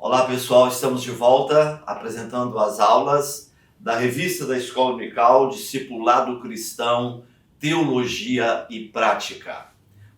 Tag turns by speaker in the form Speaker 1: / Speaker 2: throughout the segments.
Speaker 1: Olá pessoal, estamos de volta apresentando as aulas da revista da Escola Dominical Discipulado Cristão, Teologia e Prática.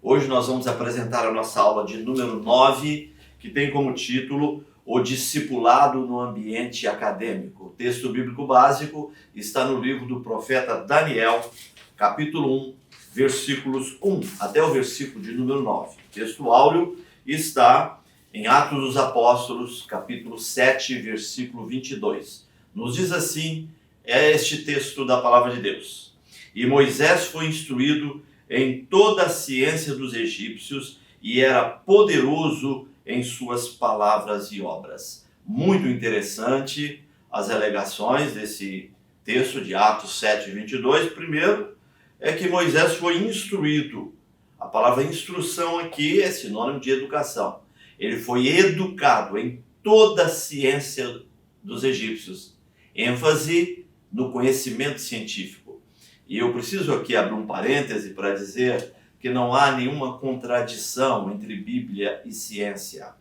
Speaker 1: Hoje nós vamos apresentar a nossa aula de número 9, que tem como título O Discipulado no Ambiente Acadêmico. O texto bíblico básico está no livro do profeta Daniel, capítulo 1, versículos 1 até o versículo de número 9. O texto áureo está em Atos dos Apóstolos, capítulo 7, versículo 22. Nos diz assim, é este texto da palavra de Deus. E Moisés foi instruído em toda a ciência dos egípcios e era poderoso em suas palavras e obras. Muito interessante as alegações desse texto de Atos 7, 22. Primeiro, é que Moisés foi instruído. A palavra instrução aqui é sinônimo de educação. Ele foi educado em toda a ciência dos egípcios. ênfase no conhecimento científico. E eu preciso aqui abrir um parêntese para dizer que não há nenhuma contradição entre Bíblia e ciência.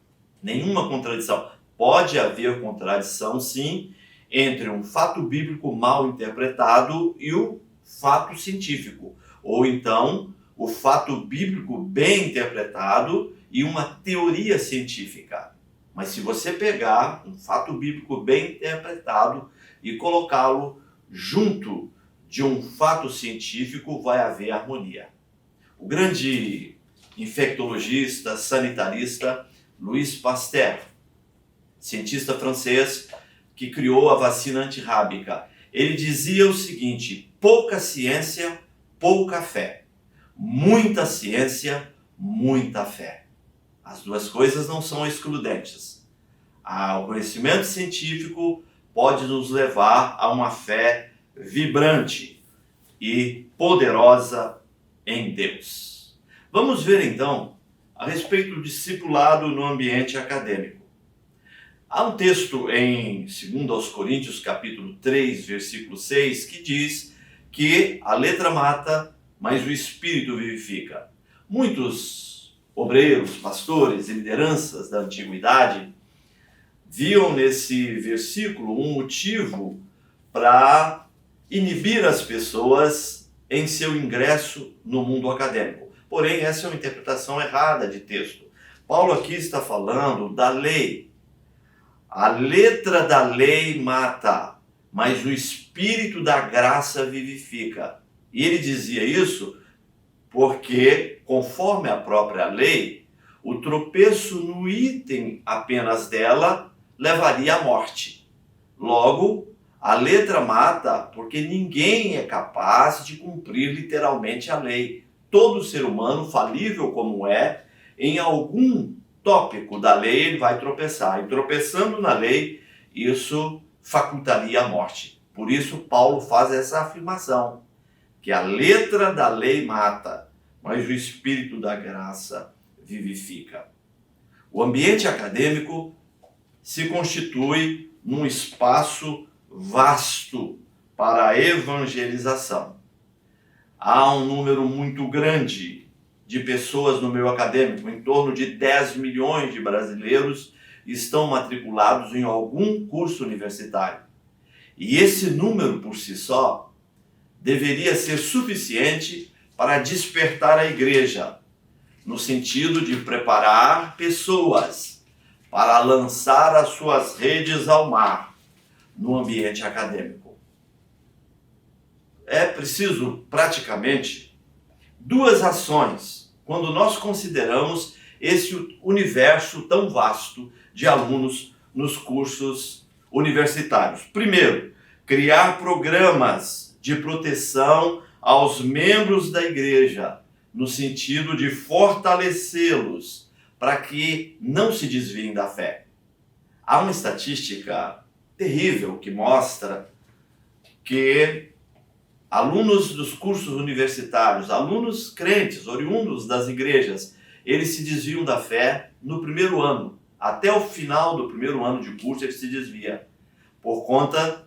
Speaker 1: Nenhuma contradição. Pode haver contradição, sim, entre um fato bíblico mal interpretado e o fato científico. Ou então, o fato bíblico bem interpretado e uma teoria científica. Mas se você pegar um fato bíblico bem interpretado e colocá-lo junto de um fato científico, vai haver harmonia. O grande infectologista, sanitarista Louis Pasteur, cientista francês que criou a vacina antirrábica, ele dizia o seguinte: pouca ciência, pouca fé. Muita ciência, muita fé. As duas coisas não são excludentes. O conhecimento científico pode nos levar a uma fé vibrante e poderosa em Deus. Vamos ver então a respeito do discipulado no ambiente acadêmico. Há um texto em 2 Coríntios, capítulo 3, versículo 6, que diz que a letra mata, mas o espírito vivifica. Muitos obreiros, pastores e lideranças da antiguidade viam nesse versículo um motivo para inibir as pessoas em seu ingresso no mundo acadêmico. Porém, essa é uma interpretação errada de texto. Paulo aqui está falando da lei. A letra da lei mata, mas o espírito da graça vivifica. E ele dizia isso porque, conforme a própria lei, o tropeço no item apenas dela levaria à morte. Logo, a letra mata porque ninguém é capaz de cumprir literalmente a lei. Todo ser humano, falível como é, em algum tópico da lei ele vai tropeçar. E tropeçando na lei, isso facultaria a morte. Por isso, Paulo faz essa afirmação, que a letra da lei mata, mas o espírito da graça vivifica. O ambiente acadêmico se constitui num espaço vasto para a evangelização. Há um número muito grande de pessoas no meio acadêmico, em torno de 10 milhões de brasileiros estão matriculados em algum curso universitário. E esse número por si só deveria ser suficiente para despertar a igreja, no sentido de preparar pessoas para lançar as suas redes ao mar no ambiente acadêmico. É preciso, praticamente, duas ações quando nós consideramos esse universo tão vasto de alunos nos cursos universitários. Primeiro, criar programas de proteção aos membros da igreja, no sentido de fortalecê-los para que não se desviem da fé. Há uma estatística terrível que mostra que alunos dos cursos universitários, alunos crentes, oriundos das igrejas, eles se desviam da fé no primeiro ano. Até o final do primeiro ano de curso ele se desvia, por conta,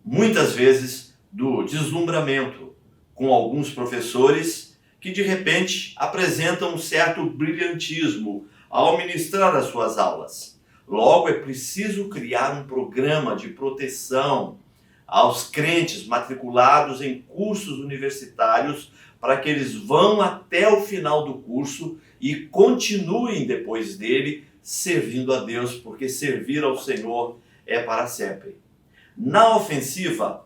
Speaker 1: muitas vezes, do deslumbramento com alguns professores que de repente apresentam um certo brilhantismo ao ministrar as suas aulas. Logo, é preciso criar um programa de proteção aos crentes matriculados em cursos universitários para que eles vão até o final do curso e continuem depois dele servindo a Deus, porque servir ao Senhor é para sempre. Na ofensiva,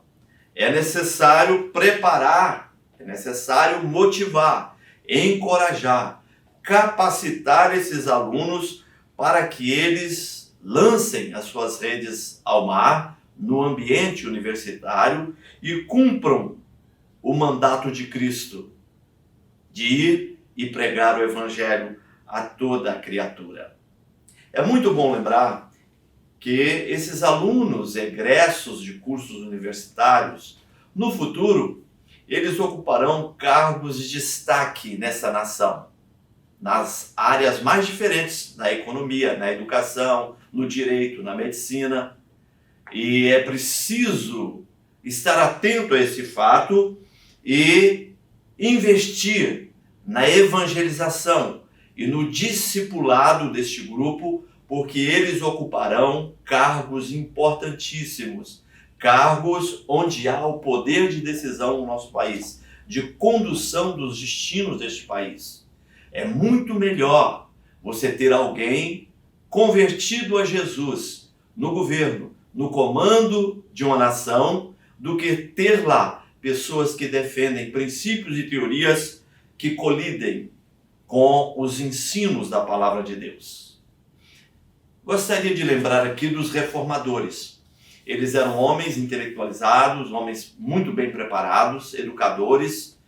Speaker 1: é necessário preparar, é necessário motivar, encorajar, capacitar esses alunos para que eles lancem as suas redes ao mar, no ambiente universitário, e cumpram o mandato de Cristo, de ir e pregar o Evangelho a toda a criatura. É muito bom lembrar que esses alunos egressos de cursos universitários, no futuro, eles ocuparão cargos de destaque nessa nação, nas áreas mais diferentes, na economia, na educação, no direito, na medicina. E é preciso estar atento a esse fato e investir na evangelização e no discipulado deste grupo, porque eles ocuparão cargos importantíssimos, cargos onde há o poder de decisão no nosso país, de condução dos destinos deste país. É muito melhor você ter alguém convertido a Jesus no governo, no comando de uma nação, do que ter lá pessoas que defendem princípios e teorias que colidem com os ensinos da palavra de Deus. Gostaria de lembrar aqui dos reformadores. Eles eram homens intelectualizados, homens muito bem preparados, educadores,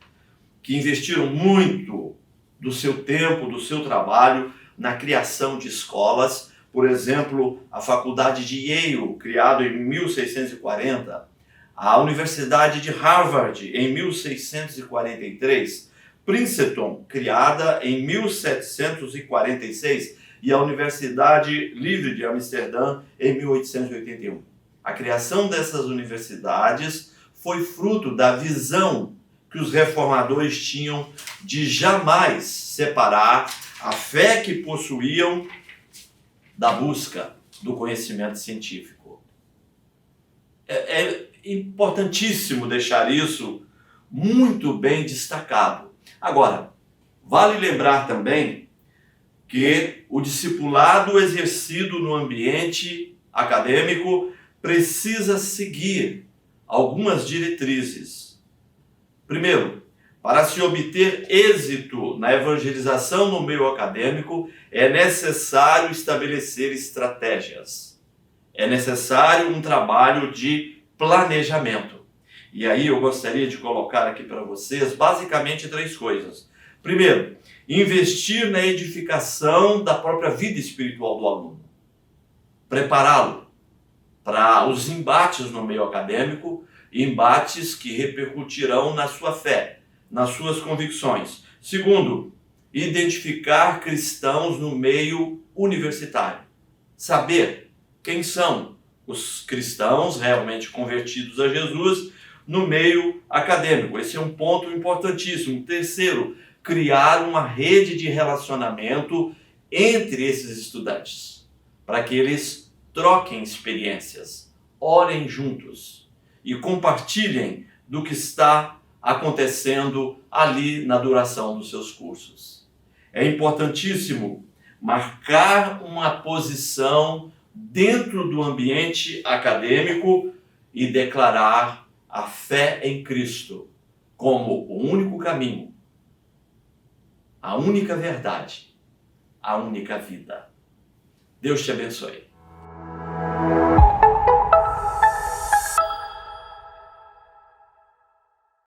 Speaker 1: que investiram muito do seu tempo, do seu trabalho na criação de escolas. Por exemplo, a Faculdade de Yale, criada em 1640, a Universidade de Harvard, em 1643, Princeton, criada em 1746, e a Universidade Livre de Amsterdã, em 1881. A criação dessas universidades foi fruto da visão que os reformadores tinham de jamais separar a fé que possuíam da busca do conhecimento científico. É importantíssimo deixar isso muito bem destacado. Agora, vale lembrar também que o discipulado exercido no ambiente acadêmico precisa seguir algumas diretrizes. Primeiro, para se obter êxito na evangelização no meio acadêmico, é necessário estabelecer estratégias. É necessário um trabalho de planejamento. E aí eu gostaria de colocar aqui para vocês basicamente 3 coisas. Primeiro, investir na edificação da própria vida espiritual do aluno. Prepará-lo para os embates no meio acadêmico, embates que repercutirão na sua fé, nas suas convicções. Segundo, identificar cristãos no meio universitário. Saber quem são os cristãos realmente convertidos a Jesus no meio acadêmico. Esse é um ponto importantíssimo. Terceiro, criar uma rede de relacionamento entre esses estudantes, para que eles troquem experiências, orem juntos e compartilhem do que está acontecendo ali na duração dos seus cursos. É importantíssimo marcar uma posição dentro do ambiente acadêmico e declarar a fé em Cristo como o único caminho, a única verdade, a única vida. Deus te abençoe.